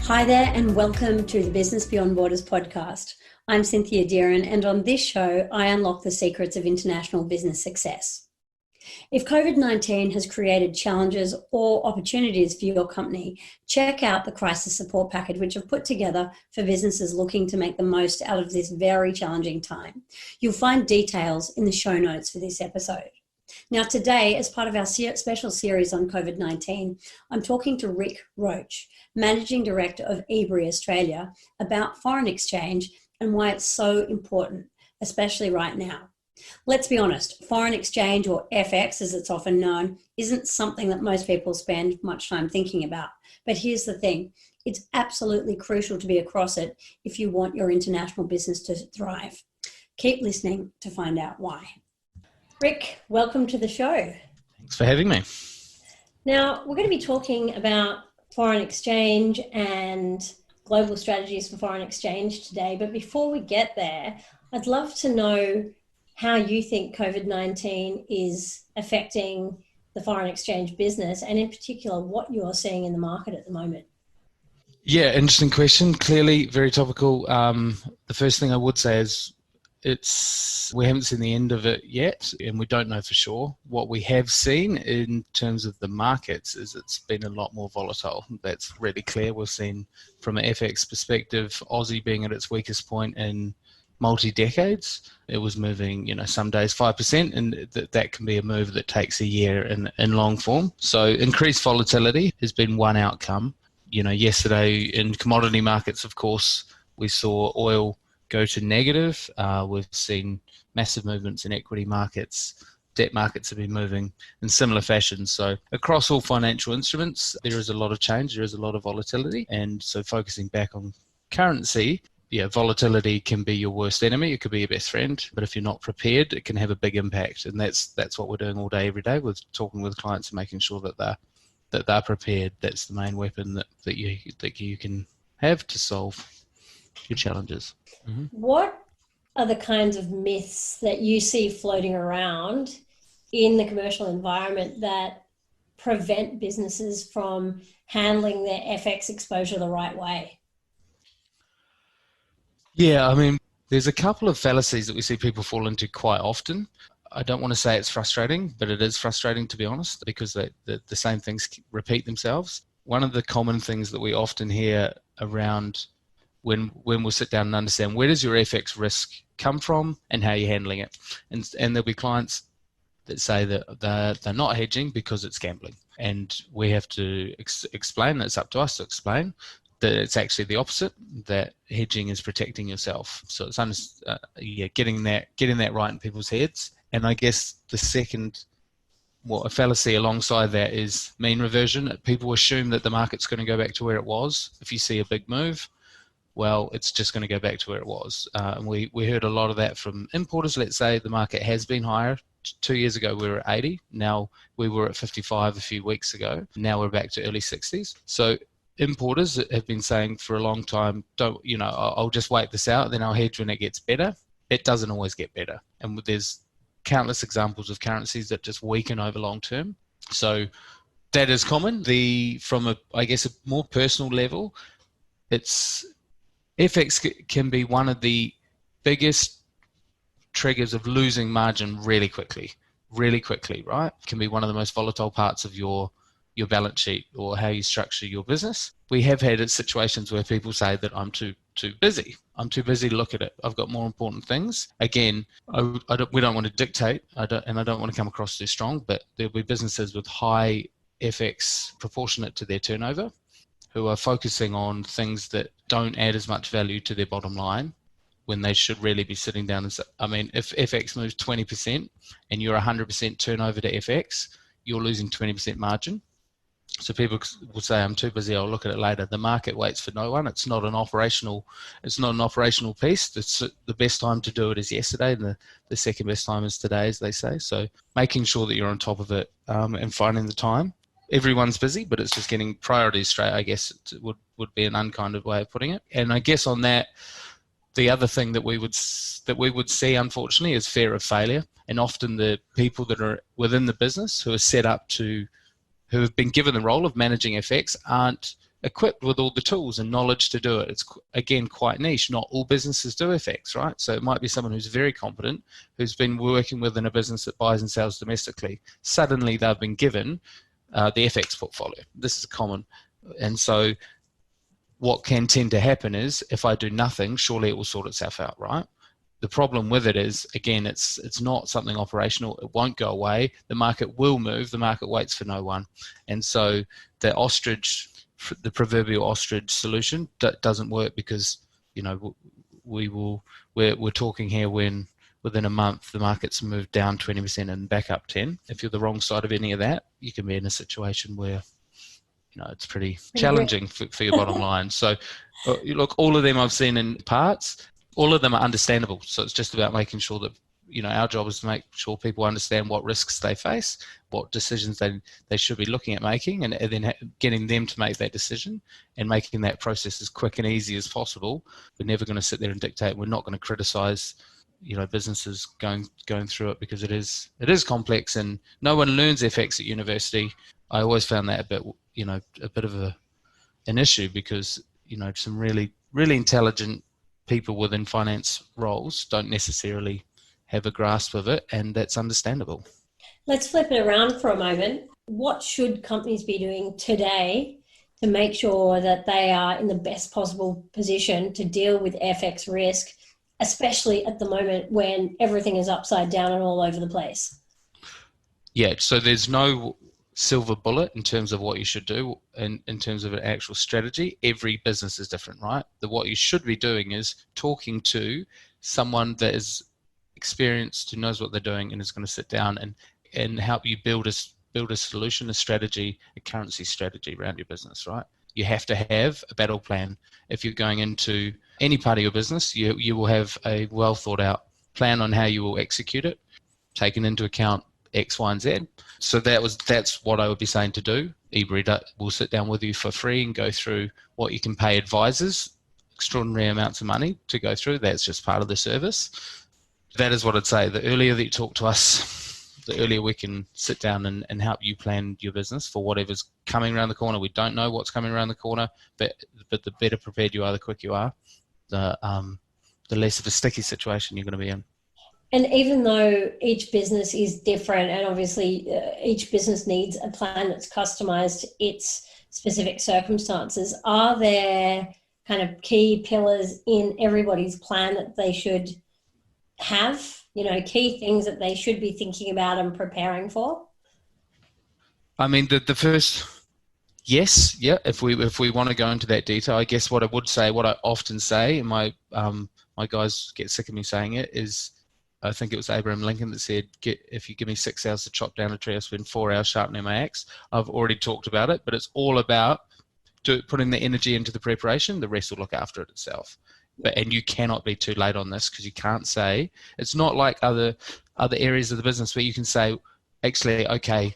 Hi there and welcome to the Business Beyond Borders podcast. I'm Cynthia Dearin, and on this show, I unlock the secrets of international business success. If COVID-19 has created challenges or opportunities for your company, check out the crisis support package, which I've put together for businesses looking to make the most out of this very challenging time. You'll find details in the show notes for this episode. Now today, as part of our special series on COVID-19, I'm talking to Rick Roache, Managing Director of Ebury Australia, about foreign exchange and why it's so important, especially right now. Let's be honest, foreign exchange, or FX as it's often known, isn't something that most people spend much time thinking about. But here's the thing, it's absolutely crucial to be across it if you want your international business to thrive. Keep listening to find out why. Rick, welcome to the show. Thanks for having me. Now, we're going to be talking about foreign exchange and global strategies for foreign exchange today. But before we get there, I'd love to know how you think COVID-19 is affecting the foreign exchange business, and in particular, what you're seeing in the market at the moment. Yeah, interesting question. Clearly very topical. The first thing I would say is we haven't seen the end of it yet, and we don't know for sure. What we have seen in terms of the markets is it's been a lot more volatile. That's really clear. We've seen from an FX perspective, Aussie being at its weakest point in multi-decades. It was moving, some days 5%, and that can be a move that takes a year in long form. So increased volatility has been one outcome. Yesterday in commodity markets, of course, we saw oil go to negative. We've seen massive movements in equity markets. Debt markets have been moving in similar fashion. So across all financial instruments, there is a lot of change, there is a lot of volatility. And so focusing back on currency, volatility can be your worst enemy. It could be your best friend, but if you're not prepared, it can have a big impact. And that's what we're doing all day, every day, with talking with clients and making sure that they're prepared. That's the main weapon that you can have to solve your challenges. Mm-hmm. What are the kinds of myths that you see floating around in the commercial environment that prevent businesses from handling their FX exposure the right way? Yeah, there's a couple of fallacies that we see people fall into quite often. I don't want to say it's frustrating, but it is frustrating, to be honest, because the same things repeat themselves. One of the common things that we often hear around when we'll sit down and understand, where does your FX risk come from and how you're handling it? And there'll be clients that say that they're not hedging because it's gambling. And we have to explain, it's up to us to explain, that it's actually the opposite, that hedging is protecting yourself. So it's getting that right in people's heads. And I guess the second, a fallacy alongside that is mean reversion. People assume that the market's going to go back to where it was. If you see a big move, well, it's just going to go back to where it was. And we heard a lot of that from importers. Let's say the market has been higher. 2 years ago, we were at 80. Now we were at 55 a few weeks ago. Now we're back to early 60s. So importers have been saying for a long time, I'll just wait this out, then I'll hedge when it gets better. It doesn't always get better. And there's countless examples of currencies that just weaken over long term. So that is common. From a more personal level, FX can be one of the biggest triggers of losing margin really quickly, right? It can be one of the most volatile parts of your balance sheet or how you structure your business. We have had situations where people say that I'm too busy. I'm too busy to look at it. I've got more important things. Again, we don't want to dictate, I don't want to come across too strong, but there'll be businesses with high FX proportionate to their turnover who are focusing on things that don't add as much value to their bottom line when they should really be sitting down and say, if FX moves 20% and you're 100% turnover to FX, you're losing 20% margin. So people will say, I'm too busy, I'll look at it later. The market waits for no one. It's not an operational piece. The best time to do it is yesterday, and the second best time is today, as they say. So making sure that you're on top of it and finding the time. Everyone's busy, but it's just getting priorities straight, I guess would be an unkind way of putting it. And I guess on that, the other thing that we would see, unfortunately, is fear of failure. And often the people that are within the business who are set up who have been given the role of managing FX aren't equipped with all the tools and knowledge to do it. It's, again, quite niche. Not all businesses do FX, right? So it might be someone who's very competent, who's been working within a business that buys and sells domestically. Suddenly they've been given the FX portfolio. This is common. And so what can tend to happen is, if I do nothing, surely it will sort itself out, right? The problem with it is, again, it's not something operational. It won't go away. The market will move. The market waits for no one. And so the proverbial ostrich solution doesn't work, because, you know, we're talking here when within a month the market's moved down 20% and back up 10. If you're the wrong side of any of that, you can be in a situation where, you know, it's pretty challenging for your bottom line. So look, all of them I've seen in parts. All of them are understandable. So it's just about making sure that, you know, our job is to make sure people understand what risks they face, what decisions they should be looking at making, and then getting them to make that decision and making that process as quick and easy as possible. We're never going to sit there and dictate. We're not going to criticize, you know, businesses going through it, because it is complex, and no one learns FX at university. I always found that a bit of an issue, because, you know, some really, really intelligent people within finance roles don't necessarily have a grasp of it, and that's understandable. Let's flip it around for a moment. What should companies be doing today to make sure that they are in the best possible position to deal with FX risk, especially at the moment when everything is upside down and all over the place? Yeah, so there's no silver bullet in terms of what you should do in terms of an actual strategy. Every business is different, right? What you should be doing is talking to someone that is experienced, who knows what they're doing, and is going to sit down and help you build a solution, a strategy, a currency strategy around your business, right? You have to have a battle plan. If you're going into any part of your business, you will have a well thought out plan on how you will execute it, taking into account X, Y, and Z. So that's what I would be saying to do. Ebury will sit down with you for free and go through what you can pay advisors, extraordinary amounts of money to go through. That's just part of the service. That is what I'd say. The earlier that you talk to us, the earlier we can sit down and help you plan your business for whatever's coming around the corner. We don't know what's coming around the corner, but the better prepared you are, the quicker you are, the less of a sticky situation you're going to be in. And even though each business is different, and obviously each business needs a plan that's customized to its specific circumstances, are there kind of key pillars in everybody's plan that they should have, you know, key things that they should be thinking about and preparing for? I mean, the first, yes, yeah. If we want to go into that detail, I guess what I would say, what I often say, and my guys get sick of me saying it, is, I think it was Abraham Lincoln that said, if you give me 6 hours to chop down a tree, I'll spend 4 hours sharpening my axe. I've already talked about it, but it's all about putting the energy into the preparation. The rest will look after it itself. And you cannot be too late on this, because you can't say, it's not like other areas of the business where you can say, actually, okay,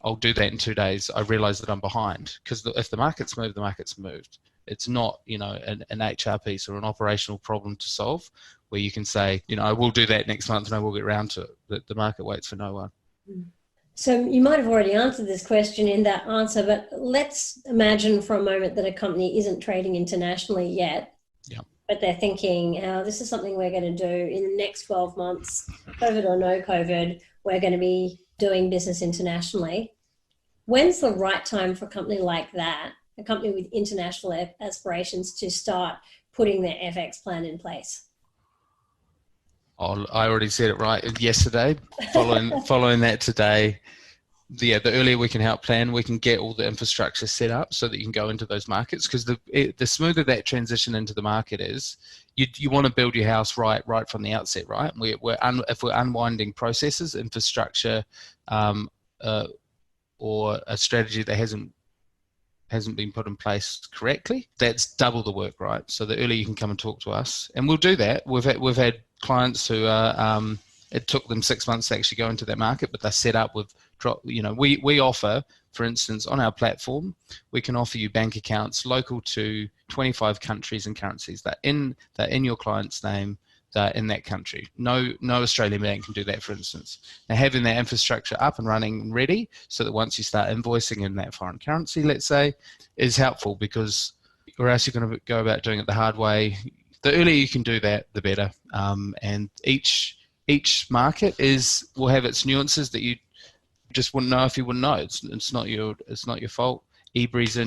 I'll do that in 2 days. I realize that I'm behind. Because if the market's moved, the market's moved. It's not, you know, an HR piece or an operational problem to solve where you can say, you know, I will do that next month and I will get around to it. The market waits for no one. So you might have already answered this question in that answer, but let's imagine for a moment that a company isn't trading internationally yet. Yeah. But they're thinking, this is something we're going to do in the next 12 months, COVID or no COVID, we're going to be doing business internationally. When's the right time for a company like that, a company with international aspirations, to start putting their FX plan in place? Oh, I already said it right yesterday. Following that today, the earlier we can help plan, we can get all the infrastructure set up so that you can go into those markets. Because the smoother that transition into the market is, you want to build your house right from the outset, right? If we're unwinding processes, infrastructure, or a strategy that hasn't been put in place correctly, that's double the work, right? So the earlier you can come and talk to us, and we'll do that. We've had clients who are, it took them 6 months to actually go into that market, but they're set up with, you know, we offer, for instance, on our platform, we can offer you bank accounts local to 25 countries and currencies. They're in your client's name. in that country. No Australian bank can do that, for instance. Now, having that infrastructure up and running and ready so that once you start invoicing in that foreign currency, let's say, is helpful, because or else you're going to go about doing it the hard way. The earlier you can do that, the better. And each market will have its nuances that you just wouldn't know if you wouldn't know. It's not your fault. Ebury's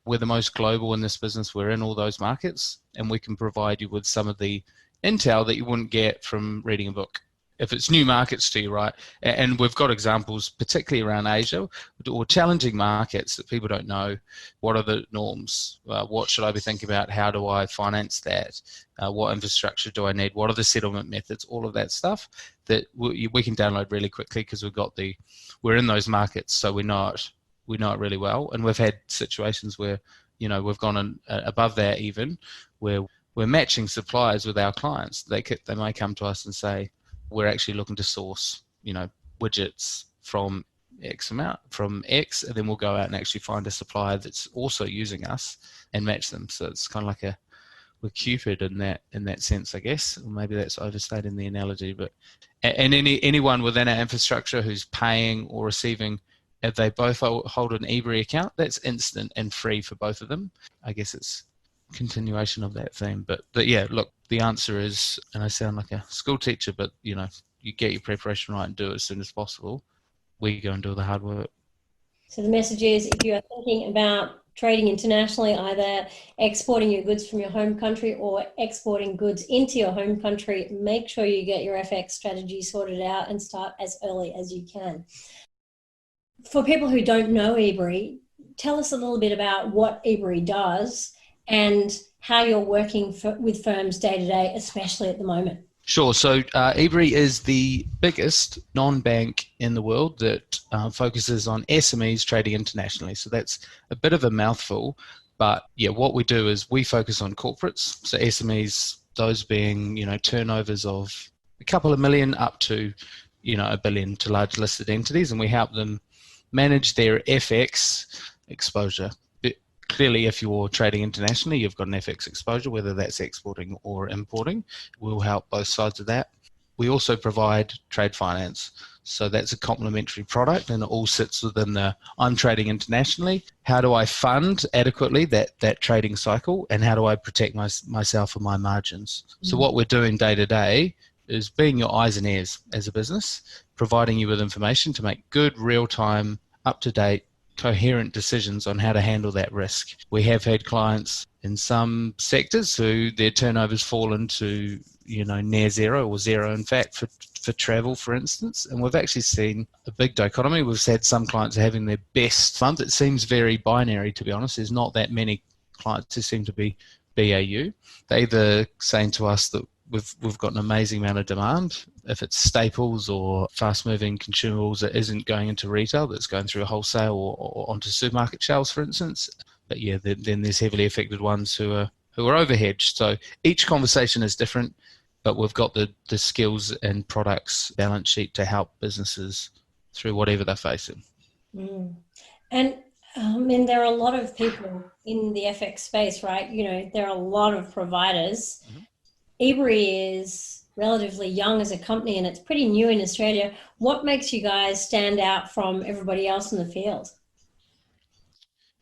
we're the most global in this business. We're in all those markets, and we can provide you with some of the intel that you wouldn't get from reading a book if it's new markets to you, right? And we've got examples, particularly around Asia, or challenging markets that people don't know. What are the norms? What should I be thinking about? How do I finance that? What infrastructure do I need? What are the settlement methods? All of that stuff that we can download really quickly, because we're in those markets, so we know it really well. And we've had situations where, we've gone above that, even where we're matching suppliers with our clients. They may come to us and say, we're actually looking to source, widgets from X amount, from X, and then we'll go out and actually find a supplier that's also using us and match them. So it's kind of like we're Cupid in that sense, I guess. Or maybe that's overstating the analogy, but and anyone within our infrastructure who's paying or receiving, if they both hold an Ebury account, that's instant and free for both of them. I guess it's continuation of that theme. But yeah, look, the answer is, and I sound like a school teacher, but you get your preparation right and do it as soon as possible. We go and do the hard work. So the message is, if you are thinking about trading internationally, either exporting your goods from your home country or exporting goods into your home country, make sure you get your FX strategy sorted out and start as early as you can. For people who don't know Ebury, tell us a little bit about what Ebury does and how you're working with firms day to day, especially at the moment. Sure. So Ebury is the biggest non-bank in the world that focuses on SMEs trading internationally. So that's a bit of a mouthful, but yeah, what we do is we focus on corporates. So SMEs, those being, turnovers of a couple of million up to, $1 billion to large listed entities, and we help them manage their FX exposure. Clearly, if you're trading internationally, you've got an FX exposure, whether that's exporting or importing. We'll help both sides of that. We also provide trade finance. So that's a complementary product, and it all sits within I'm trading internationally. How do I fund adequately that trading cycle, and how do I protect myself and my margins? So what we're doing day to day is being your eyes and ears as a business, providing you with information to make good, real-time, up-to-date, coherent decisions on how to handle that risk. We have had clients in some sectors who their turnovers fall into, near zero or zero, in fact, for travel, for instance. And we've actually seen a big dichotomy. We've had some clients having their best month. It seems very binary, to be honest. There's not that many clients who seem to be BAU. They're either saying to us that we've got an amazing amount of demand. If it's staples or fast-moving consumables that isn't going into retail, that's going through a wholesale or onto supermarket shelves, for instance. But yeah, then there's heavily affected ones who are overhedged. So each conversation is different, but we've got the skills and products balance sheet to help businesses through whatever they're facing. And there are a lot of people in the FX space, right? There are a lot of providers. Mm-hmm. Ebury is relatively young as a company, and it's pretty new in Australia. What makes you guys stand out from everybody else in the field?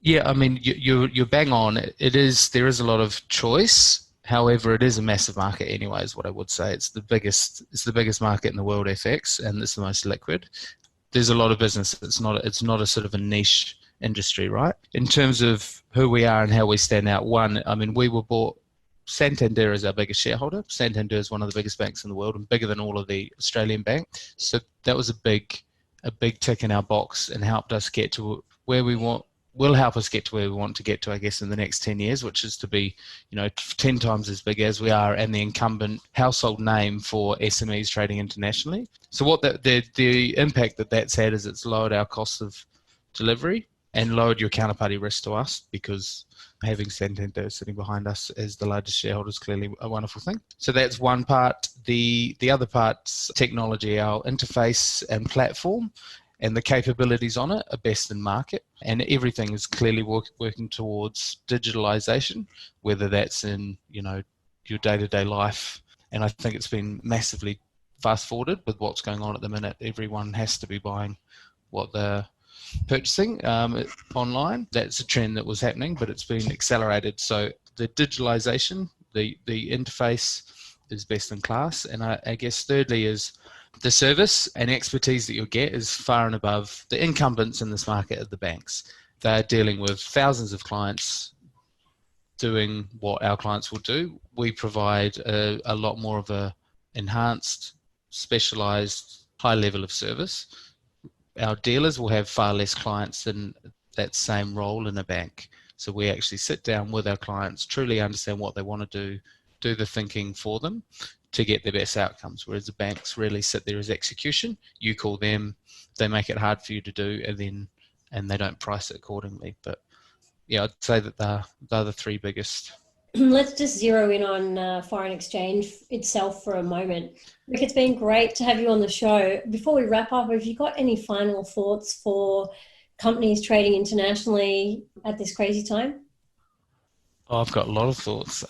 Yeah, you're bang on. There is a lot of choice. However, it is a massive market anyway, is what I would say. It's the biggest market in the world, FX, and it's the most liquid. There's a lot of business. It's not a sort of a niche industry, right? In terms of who we are and how we stand out, we were bought. Santander is our biggest shareholder. Santander is one of the biggest banks in the world and bigger than all of the Australian banks. So that was a big tick in our box and helped us get to where we want. Will help us get to where we want to get to, I guess, in the next 10 years, which is to be, 10 times as big as we are and the incumbent household name for SMEs trading internationally. So what the impact that's had is it's lowered our cost of delivery and lowered your counterparty risk to us, because having Santander sitting behind us as the largest shareholder is clearly a wonderful thing. So that's one part. The other part's technology, our interface and platform and the capabilities on it are best in market. And everything is clearly working towards digitalization, whether that's in, your day-to-day life And I think it's been massively fast forwarded with what's going on at the minute. Everyone has to be buying what they're purchasing online. That's a trend that was happening, but it's been accelerated. So the digitalization, the interface is best in class. And I guess thirdly is the service and expertise that you'll get is far and above the incumbents in this market at the banks. They're dealing with thousands of clients doing what our clients will do. We provide a lot more of a enhanced, specialized, high level of service. Our dealers will have far less clients in that same role in a bank. So we actually sit down with our clients, truly understand what they want to do the thinking for them to get the best outcomes. Whereas the banks really sit there as execution. You call them, they make it hard for you to do, and they don't price it accordingly. But yeah, I'd say that they're the three biggest. Let's just zero in on foreign exchange itself for a moment. Rick, it's been great to have you on the show. Before we wrap up, have you got any final thoughts for companies trading internationally at this crazy time? Oh, I've got a lot of thoughts.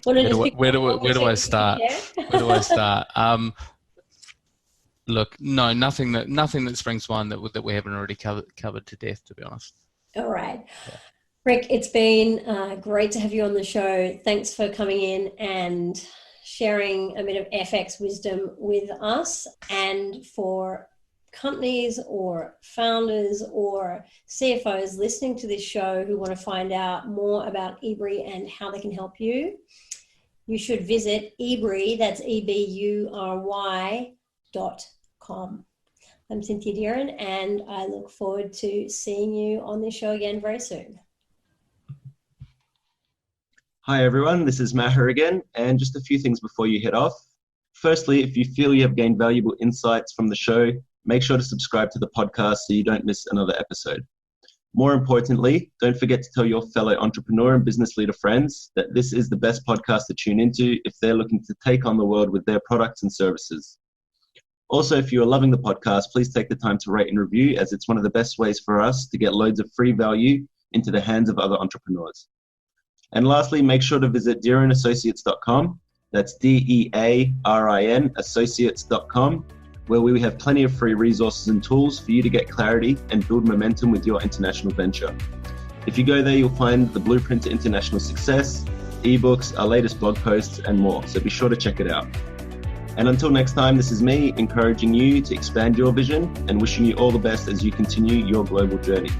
Where do I start? Where do I start? Look, no, nothing that springs to mind that we haven't already covered to death, to be honest. All right. Yeah. Rick, it's been great to have you on the show. Thanks for coming in and sharing a bit of FX wisdom with us. And for companies or founders or CFOs listening to this show who want to find out more about Ebury and how they can help you, you should visit Ebury, that's ebury.com. I'm Cynthia Dearin, and I look forward to seeing you on this show again very soon. Hi everyone, this is Maher again, and just a few things before you head off. Firstly, if you feel you have gained valuable insights from the show, make sure to subscribe to the podcast so you don't miss another episode. More importantly, don't forget to tell your fellow entrepreneur and business leader friends that this is the best podcast to tune into if they're looking to take on the world with their products and services. Also, if you are loving the podcast, please take the time to rate and review, as it's one of the best ways for us to get loads of free value into the hands of other entrepreneurs. And lastly, make sure to visit dearinassociates.com. That's DEARIN associates.com, where we have plenty of free resources and tools for you to get clarity and build momentum with your international venture. If you go there, you'll find the blueprint to international success, ebooks, our latest blog posts, and more. So be sure to check it out. And until next time, this is me encouraging you to expand your vision and wishing you all the best as you continue your global journey.